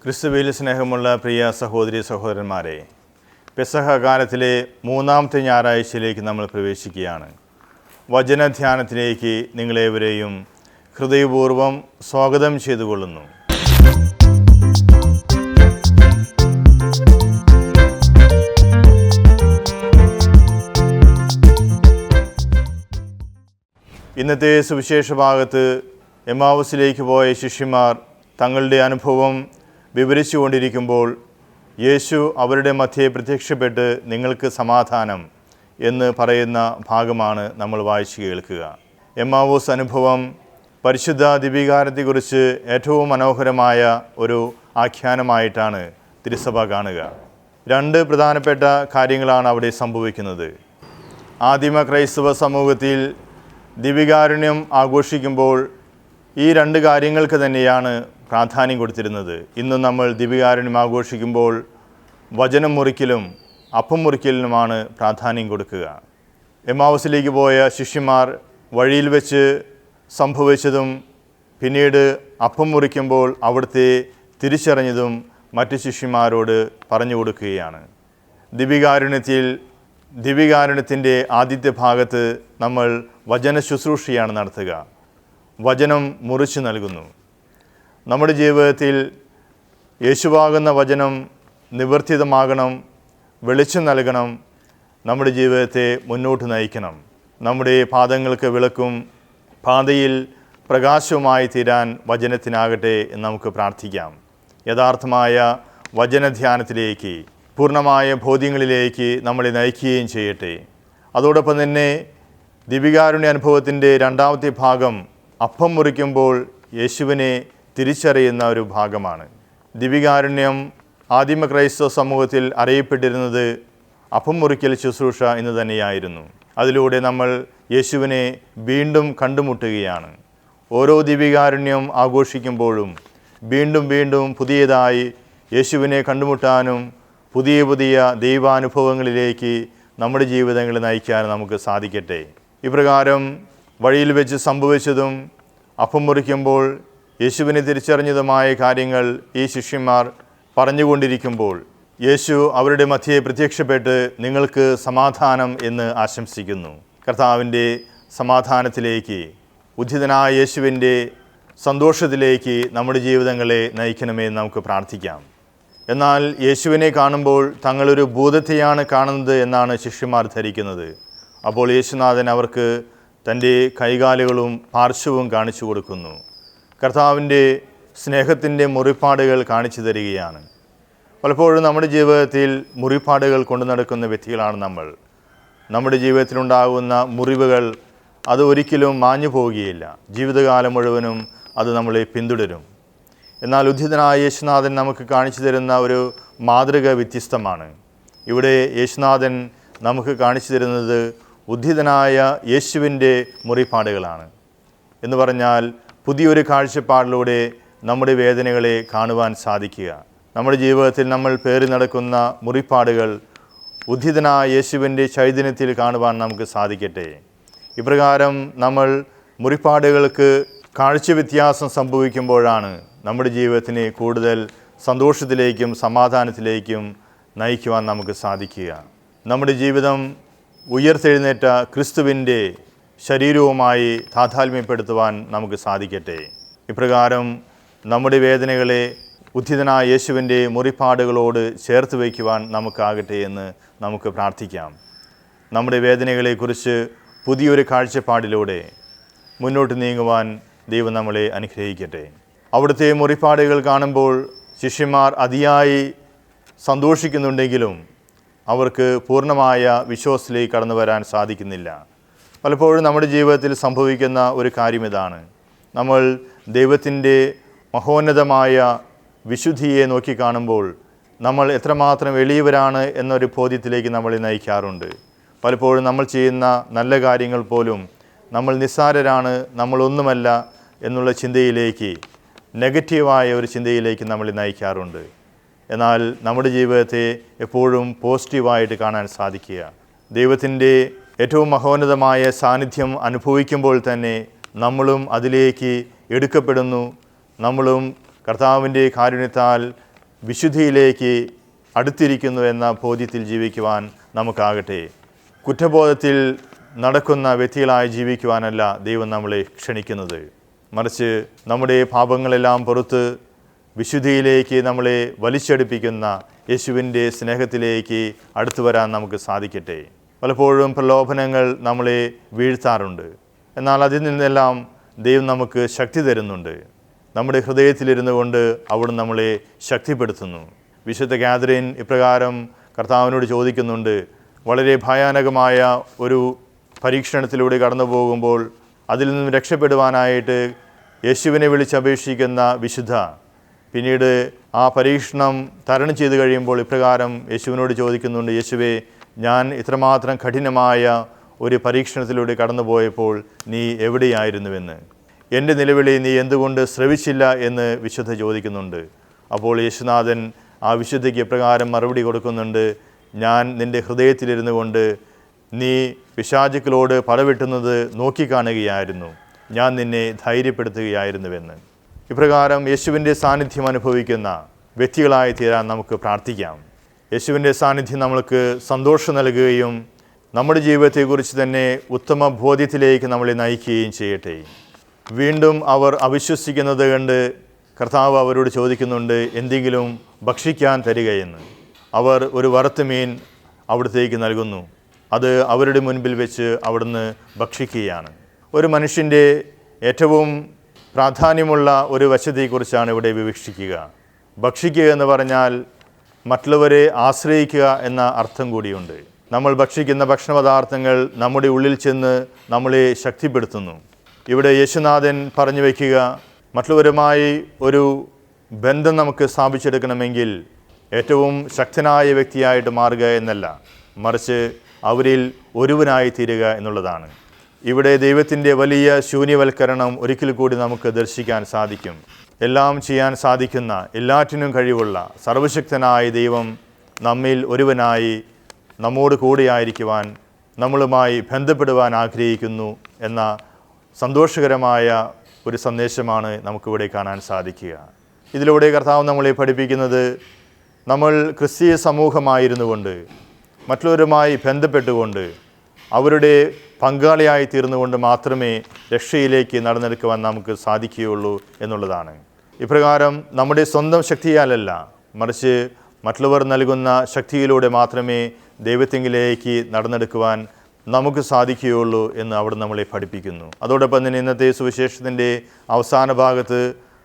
ക്രിസ്തുവിൽ സ്നേഹമുള്ള പ്രിയ സഹോദരി സഹോദരന്മാരെ, പെസഹ കാലത്തിലെ മൂന്നാമത്തെ ഞായറാഴ്ചയിലേക്ക് നമ്മൾ പ്രവേശിക്കുകയാണ്. വചനധ്യാനത്തിലേക്ക് നിങ്ങളേവരെയും ഹൃദയപൂർവ്വം സ്വാഗതം ചെയ്തുകൊള്ളുന്നു. ഇന്നത്തെ സുവിശേഷ ഭാഗത്ത് എമ്മാവുസിലേക്ക് പോയ ശിഷ്യന്മാർ തങ്ങളുടെ അനുഭവം വിവരിച്ചുകൊണ്ടിരിക്കുമ്പോൾ യേശു അവരുടെ മധ്യേ പ്രത്യക്ഷപ്പെട്ട് നിങ്ങൾക്ക് സമാധാനം എന്ന് പറയുന്ന ഭാഗമാണ് നമ്മൾ വായിച്ചു കേൾക്കുക. എമ്മാവൂസ് അനുഭവം പരിശുദ്ധ ദിവ്യകാരുണ്യത്തെക്കുറിച്ച് ഏറ്റവും മനോഹരമായ ഒരു ആഖ്യാനമായിട്ടാണ് തിരുസഭ കാണുക. രണ്ട് പ്രധാനപ്പെട്ട കാര്യങ്ങളാണ് അവിടെ സംഭവിക്കുന്നത്. ആദിമ ക്രൈസ്തവ സമൂഹത്തിൽ ദിവ്യകാരുണ്യം ആഘോഷിക്കുമ്പോൾ ഈ രണ്ട് കാര്യങ്ങൾക്ക് തന്നെയാണ് പ്രാധാന്യം കൊടുത്തിരുന്നത്. ഇന്ന് നമ്മൾ ദിവ്യകാരുണ്യം ആഘോഷിക്കുമ്പോൾ വചനം മുറിക്കലും അപ്പം മുറിക്കലിനുമാണ് പ്രാധാന്യം കൊടുക്കുക. എമ്മാവുസിലേക്ക് പോയ ശിഷ്യന്മാർ വഴിയിൽ വെച്ച് സംഭവിച്ചതും പിന്നീട് അപ്പം മുറിക്കുമ്പോൾ അവിടുത്തെ തിരിച്ചറിഞ്ഞതും മറ്റ് ശിഷ്യന്മാരോട് പറഞ്ഞു കൊടുക്കുകയാണ്. ദിവ്യകാരുണ്യത്തിൻ്റെ ആദ്യത്തെ ഭാഗത്ത് നമ്മൾ വചന ശുശ്രൂഷയാണ് നടത്തുക. വചനം മുറിച്ചു നൽകുന്നു. നമ്മുടെ ജീവിതത്തിൽ യേശുവാകുന്ന വചനം നിവർത്തിതമാകണം, വെളിച്ചം നൽകണം, നമ്മുടെ ജീവിതത്തെ മുന്നോട്ട് നയിക്കണം. നമ്മുടെ പാദങ്ങൾക്ക് വിളക്കും പാതയിൽ പ്രകാശവുമായി തീരാൻ വചനത്തിനാകട്ടെ എന്ന് നമുക്ക് പ്രാർത്ഥിക്കാം. യഥാർത്ഥമായ വചനധ്യാനത്തിലേക്ക്, പൂർണ്ണമായ ബോധ്യങ്ങളിലേക്ക് നമ്മളെ നയിക്കുകയും ചെയ്യട്ടെ. അതോടൊപ്പം തന്നെ ദിവ്യകാരുണ്യ അനുഭവത്തിൻ്റെ രണ്ടാമത്തെ ഭാഗം അപ്പം മുറിക്കുമ്പോൾ യേശുവിനെ തിരിച്ചറിയുന്ന ഒരു ഭാഗമാണ്. ദിവ്യകാരുണ്യം ആദിമ ക്രൈസ്തവ സമൂഹത്തിൽ അറിയപ്പെട്ടിരുന്നത് അപ്പം മുറിക്കൽ ശുശ്രൂഷ എന്ന് തന്നെയായിരുന്നു. അതിലൂടെ നമ്മൾ യേശുവിനെ വീണ്ടും കണ്ടുമുട്ടുകയാണ്. ഓരോ ദിവ്യകാരുണ്യം ആഘോഷിക്കുമ്പോഴും വീണ്ടും വീണ്ടും പുതിയതായി യേശുവിനെ കണ്ടുമുട്ടാനും പുതിയ പുതിയ ദൈവാനുഭവങ്ങളിലേക്ക് നമ്മുടെ ജീവിതങ്ങളെ നയിക്കാൻ നമുക്ക് സാധിക്കട്ടെ. ഇപ്രകാരം വഴിയിൽ വെച്ച് സംഭവിച്ചതും അപ്പം മുറിക്കുമ്പോൾ യേശുവിനെ തിരിച്ചറിഞ്ഞതുമായ കാര്യങ്ങൾ ഈ ശിഷ്യന്മാർ പറഞ്ഞുകൊണ്ടിരിക്കുമ്പോൾ യേശു അവരുടെ മധ്യേ പ്രത്യക്ഷപ്പെട്ട് നിങ്ങൾക്ക് സമാധാനം എന്ന് ആശംസിക്കുന്നു. കർത്താവിൻ്റെ സമാധാനത്തിലേക്ക്, ഉദ്ധിതനായ യേശുവിൻ്റെ സന്തോഷത്തിലേക്ക് നമ്മുടെ ജീവിതങ്ങളെ നയിക്കണമെന്ന് നമുക്ക് പ്രാർത്ഥിക്കാം. എന്നാൽ യേശുവിനെ കാണുമ്പോൾ തങ്ങളൊരു ഭൂതത്തെയാണ് കാണുന്നത് എന്നാണ് ശിഷ്യന്മാർ ധരിക്കുന്നത്. അപ്പോൾ യേശുനാഥൻ അവർക്ക് തൻ്റെ കൈകാലുകളും പാർശ്വവും കാണിച്ചു കൊടുക്കുന്നു. കർത്താവിൻ്റെ സ്നേഹത്തിൻ്റെ മുറിപ്പാടുകൾ കാണിച്ചു തരികയാണ്. പലപ്പോഴും നമ്മുടെ ജീവിതത്തിൽ മുറിപ്പാടുകൾ കൊണ്ടു നടക്കുന്ന വ്യക്തികളാണ് നമ്മൾ. നമ്മുടെ ജീവിതത്തിലുണ്ടാകുന്ന മുറിവുകൾ അത് ഒരിക്കലും മാഞ്ഞു പോവുകയില്ല. ജീവിതകാലം മുഴുവനും അത് നമ്മളെ പിന്തുടരും. എന്നാൽ ഉദ്ധിതനായ യേശുനാഥൻ നമുക്ക് കാണിച്ചു തരുന്ന ഒരു മാതൃക വ്യത്യസ്തമാണ്. ഇവിടെ യേശുനാഥൻ നമുക്ക് കാണിച്ചു തരുന്നത് ഉദ്ധിതനായ യേശുവിൻ്റെ മുറിപ്പാടുകളാണ്. എന്ന് പറഞ്ഞാൽ പുതിയൊരു കാഴ്ചപ്പാടിലൂടെ നമ്മുടെ വേദനകളെ കാണുവാൻ സാധിക്കുക. നമ്മുടെ ജീവിതത്തിൽ നമ്മൾ പേറി നടക്കുന്ന മുറിപ്പാടുകൾ ഉദ്ധിതനായ യേശുവിൻ്റെ ചൈതന്യത്തിൽ കാണുവാൻ നമുക്ക് സാധിക്കട്ടെ. ഇപ്രകാരം നമ്മൾ മുറിപ്പാടുകൾക്ക് കാഴ്ച വ്യത്യാസം സംഭവിക്കുമ്പോഴാണ് നമ്മുടെ ജീവിതത്തിനെ കൂടുതൽ സന്തോഷത്തിലേക്കും സമാധാനത്തിലേക്കും നയിക്കുവാൻ നമുക്ക് സാധിക്കുക. നമ്മുടെ ജീവിതം ഉയർത്തെഴുന്നേറ്റ ക്രിസ്തുവിൻ്റെ ശരീരവുമായി താതാത്മ്യപ്പെടുത്തുവാൻ നമുക്ക് സാധിക്കട്ടെ. ഇപ്രകാരം നമ്മുടെ വേദനകളെ ഉദ്ധിതനായ യേശുവിൻ്റെ മുറിപ്പാടുകളോട് ചേർത്ത് വയ്ക്കുവാൻ നമുക്കാകട്ടെ എന്ന് നമുക്ക് പ്രാർത്ഥിക്കാം. നമ്മുടെ വേദനകളെക്കുറിച്ച് പുതിയൊരു കാഴ്ചപ്പാടിലൂടെ മുന്നോട്ട് നീങ്ങുവാൻ ദൈവം നമ്മളെ അനുഗ്രഹിക്കട്ടെ. അവിടുത്തെ മുറിപ്പാടുകൾ കാണുമ്പോൾ ശിഷ്യന്മാർ അതിയായി സന്തോഷിക്കുന്നുണ്ടെങ്കിലും അവർക്ക് പൂർണ്ണമായ വിശ്വാസത്തിലേക്ക് കടന്നു വരാൻ സാധിക്കുന്നില്ല. പലപ്പോഴും നമ്മുടെ ജീവിതത്തിൽ സംഭവിക്കുന്ന ഒരു കാര്യം ഇതാണ്. നമ്മൾ ദൈവത്തിൻ്റെ മഹോന്നതമായ വിശുദ്ധിയെ നോക്കിക്കാണുമ്പോൾ നമ്മൾ എത്രമാത്രം എളിയവരാണ് എന്നൊരു ബോധ്യത്തിലേക്ക് നമ്മളെ നയിക്കാറുണ്ട്. പലപ്പോഴും നമ്മൾ ചെയ്യുന്ന നല്ല കാര്യങ്ങൾ പോലും നമ്മൾ നിസ്സാരരാണ്, നമ്മളൊന്നുമല്ല എന്നുള്ള ചിന്തയിലേക്ക്, നെഗറ്റീവായ ഒരു ചിന്തയിലേക്ക് നമ്മളെ നയിക്കാറുണ്ട്. എന്നാൽ നമ്മുടെ ജീവിതത്തെ എപ്പോഴും പോസിറ്റീവായിട്ട് കാണാൻ സാധിക്കുക. ദൈവത്തിൻ്റെ ഏറ്റവും മഹോന്നതമായ സാന്നിധ്യം അനുഭവിക്കുമ്പോൾ തന്നെ നമ്മളും അതിലേക്ക് എടുക്കപ്പെടുന്നു. നമ്മളും കർത്താവിൻ്റെ കാരുണ്യത്താൽ വിശുദ്ധിയിലേക്ക് അടുത്തിരിക്കുന്നു എന്ന ബോധ്യത്തിൽ ജീവിക്കുവാൻ നമുക്കാകട്ടെ. കുറ്റബോധത്തിൽ നടക്കുന്ന വ്യക്തികളായി ജീവിക്കുവാനല്ല ദൈവം നമ്മളെ ക്ഷണിക്കുന്നത്. മറിച്ച് നമ്മുടെ പാപങ്ങളെല്ലാം പുറത്ത് വിശുദ്ധിയിലേക്ക് നമ്മളെ വലിച്ചടുപ്പിക്കുന്ന യേശുവിൻ്റെ സ്നേഹത്തിലേക്ക് അടുത്തു വരാൻ നമുക്ക് സാധിക്കട്ടെ. പലപ്പോഴും പ്രലോഭനങ്ങൾ നമ്മളെ വീഴ്ത്താറുണ്ട്. എന്നാൽ അതിൽ നിന്നെല്ലാം ദൈവം നമുക്ക് ശക്തി തരുന്നുണ്ട്. നമ്മുടെ ഹൃദയത്തിലിരുന്നു കൊണ്ട് അവിടുന്ന് നമ്മളെ ശക്തിപ്പെടുത്തുന്നു. വിശുദ്ധ കാതറിൻ ഇപ്രകാരം കർത്താവിനോട് ചോദിക്കുന്നുണ്ട്. വളരെ ഭയാനകമായ ഒരു പരീക്ഷണത്തിലൂടെ കടന്നു പോകുമ്പോൾ അതിൽ നിന്നും രക്ഷപ്പെടുവാനായിട്ട് യേശുവിനെ വിളിച്ചപേക്ഷിക്കുന്ന വിശുദ്ധ പിന്നീട് ആ പരീക്ഷണം തരണം ചെയ്ത് കഴിയുമ്പോൾ ഇപ്രകാരം യേശുവിനോട് ചോദിക്കുന്നുണ്ട്, യേശുവേ, ഞാൻ ഇത്രമാത്രം കഠിനമായ ഒരു പരീക്ഷണത്തിലൂടെ കടന്നുപോയപ്പോൾ നീ എവിടെയായിരുന്നുവെന്ന്, എൻ്റെ നിലവിളി നീ എന്തുകൊണ്ട് ശ്രവിച്ചില്ല എന്ന് വിശുദ്ധ ചോദിക്കുന്നുണ്ട്. അപ്പോൾ യേശുനാഥൻ ആ വിശുദ്ധയ്ക്ക് ഇപ്രകാരം മറുപടി കൊടുക്കുന്നുണ്ട്, ഞാൻ നിൻ്റെ ഹൃദയത്തിലിരുന്നു കൊണ്ട് നീ പിശാചുക്കളോട് പടവെട്ടുന്നത് നോക്കിക്കാണുകയായിരുന്നു, ഞാൻ നിന്നെ ധൈര്യപ്പെടുത്തുകയായിരുന്നുവെന്ന്. ഇപ്രകാരം യേശുവിൻ്റെ സാന്നിധ്യം അനുഭവിക്കുന്ന വ്യക്തികളായി തീരാൻ നമുക്ക് പ്രാർത്ഥിക്കാം. യേശുവിൻ്റെ സാന്നിധ്യം നമ്മൾക്ക് സന്തോഷം നൽകുകയും നമ്മുടെ ജീവിതത്തെക്കുറിച്ച് തന്നെ ഉത്തമ ബോധ്യത്തിലേക്ക് നമ്മളെ നയിക്കുകയും ചെയ്യട്ടെ. വീണ്ടും അവർ അവിശ്വസിക്കുന്നത് കണ്ട് കർത്താവ് അവരോട് ചോദിക്കുന്നുണ്ട്, എന്തെങ്കിലും ഭക്ഷിക്കാൻ തരികയെന്ന്. അവർ ഒരു വറുത്ത മീൻ അവിടത്തേക്ക് നൽകുന്നു. അത് അവരുടെ മുൻപിൽ വെച്ച് അവിടുന്ന് ഭക്ഷിക്കുകയാണ്. ഒരു മനുഷ്യൻ്റെ ഏറ്റവും പ്രാധാന്യമുള്ള ഒരു വശത്തെക്കുറിച്ചാണ് ഇവിടെ വിവക്ഷിക്കുക. ഭക്ഷിക്കുക എന്ന് പറഞ്ഞാൽ മറ്റുള്ളവരെ ആശ്രയിക്കുക എന്ന അർത്ഥം കൂടിയുണ്ട്. നമ്മൾ ഭക്ഷിക്കുന്ന ഭക്ഷണപദാർത്ഥങ്ങൾ നമ്മുടെ ഉള്ളിൽ ചെന്ന് നമ്മളെ ശക്തിപ്പെടുത്തുന്നു. ഇവിടെ യേശുനാഥൻ പറഞ്ഞു വയ്ക്കുക, മറ്റുള്ളവരുമായി ഒരു ബന്ധം നമുക്ക് സ്ഥാപിച്ചെടുക്കണമെങ്കിൽ ഏറ്റവും ശക്തനായ വ്യക്തിയായിട്ട് മാറുക എന്നല്ല, മറിച്ച് അവരിൽ ഒരുവനായി തീരുക എന്നുള്ളതാണ്. ഇവിടെ ദൈവത്തിൻ്റെ വലിയ ശൂന്യവൽക്കരണം ഒരിക്കൽ കൂടി നമുക്ക് ദർശിക്കാൻ സാധിക്കും. എല്ലാം ചെയ്യാൻ സാധിക്കുന്ന, എല്ലാറ്റിനും കഴിവുള്ള സർവശക്തനായ ദൈവം നമ്മിൽ ഒരുവനായി നമ്മോട് കൂടെയായിരിക്കുവാൻ, നമ്മളുമായി ബന്ധപ്പെടുവാൻ ആഗ്രഹിക്കുന്നു എന്ന സന്തോഷകരമായ ഒരു സന്ദേശമാണ് നമുക്കിവിടെ കാണാൻ സാധിക്കുക. ഇതിലൂടെ കർത്താവ് നമ്മളെ പഠിപ്പിക്കുന്നത്, നമ്മൾ ക്രിസ്തീയ സമൂഹമായിരുന്നു കൊണ്ട്, മറ്റുള്ളവരുമായി ബന്ധപ്പെട്ടുകൊണ്ട്, അവരുടെ പങ്കാളിയായി തീർന്നുകൊണ്ട് മാത്രമേ രക്ഷയിലേക്ക് നടന്നെടുക്കുവാൻ നമുക്ക് സാധിക്കുകയുള്ളൂ എന്നുള്ളതാണ്. ഇപ്രകാരം നമ്മുടെ സ്വന്തം ശക്തിയാലല്ല, മറിച്ച് മറ്റുള്ളവർ നൽകുന്ന ശക്തിയിലൂടെ മാത്രമേ ദൈവത്തിങ്കിലേക്ക് നടന്നെടുക്കുവാൻ നമുക്ക് സാധിക്കുകയുള്ളൂ എന്ന് അവിടെ നമ്മളെ പഠിപ്പിക്കുന്നു. അതോടൊപ്പം തന്നെ ഇന്നത്തെ സുവിശേഷത്തിൻ്റെ അവസാന ഭാഗത്ത്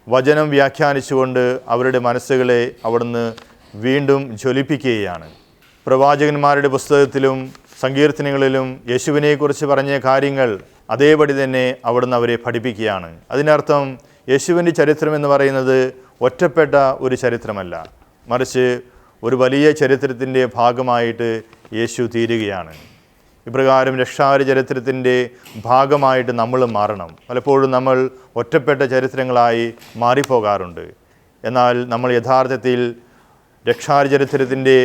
വചനം വ്യാഖ്യാനിച്ചുകൊണ്ട് അവരുടെ മനസ്സുകളെ അവിടുന്ന് വീണ്ടും ജ്വലിപ്പിക്കുകയാണ്. പ്രവാചകന്മാരുടെ പുസ്തകത്തിലും സങ്കീർത്തനങ്ങളിലും യേശുവിനെക്കുറിച്ച് പറഞ്ഞ കാര്യങ്ങൾ അതേപടി തന്നെ അവിടുന്ന് അവരെ പഠിപ്പിക്കുകയാണ്. അതിനർത്ഥം യേശുവിൻ്റെ ചരിത്രം എന്ന് പറയുന്നത് ഒറ്റപ്പെട്ട ഒരു ചരിത്രമല്ല, മറിച്ച് ഒരു വലിയ ചരിത്രത്തിൻ്റെ ഭാഗമായിട്ട് യേശു തീരുകയാണ്. ഇപ്രകാരം രക്ഷാകര ചരിത്രത്തിൻ്റെ ഭാഗമായിട്ട് നമ്മൾ മാറണം. പലപ്പോഴും നമ്മൾ ഒറ്റപ്പെട്ട ചരിത്രങ്ങളായി മാറിപ്പോകാറുണ്ട്. എന്നാൽ നമ്മൾ യഥാർത്ഥത്തിൽ രക്ഷാകര ചരിത്രത്തിൻ്റെ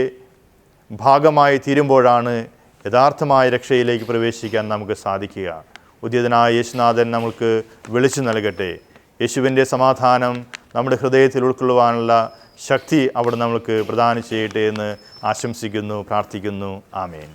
ഭാഗമായി തീരുമ്പോഴാണ് യഥാർത്ഥമായ രക്ഷയിലേക്ക് പ്രവേശിക്കാൻ നമുക്ക് സാധിക്കുക. ഉദ്യതനായ യേശുനാഥൻ നമുക്ക് വിളിച്ചു നൽകട്ടെ. യേശുവിൻ്റെ സമാധാനം നമ്മുടെ ഹൃദയത്തിൽ ഉൾക്കൊള്ളുവാനുള്ള ശക്തി അവിടെ നമ്മൾക്ക് പ്രദാനം ചെയ്യട്ടെ എന്ന് ആശംസിക്കുന്നു, പ്രാർത്ഥിക്കുന്നു. ആമേൻ.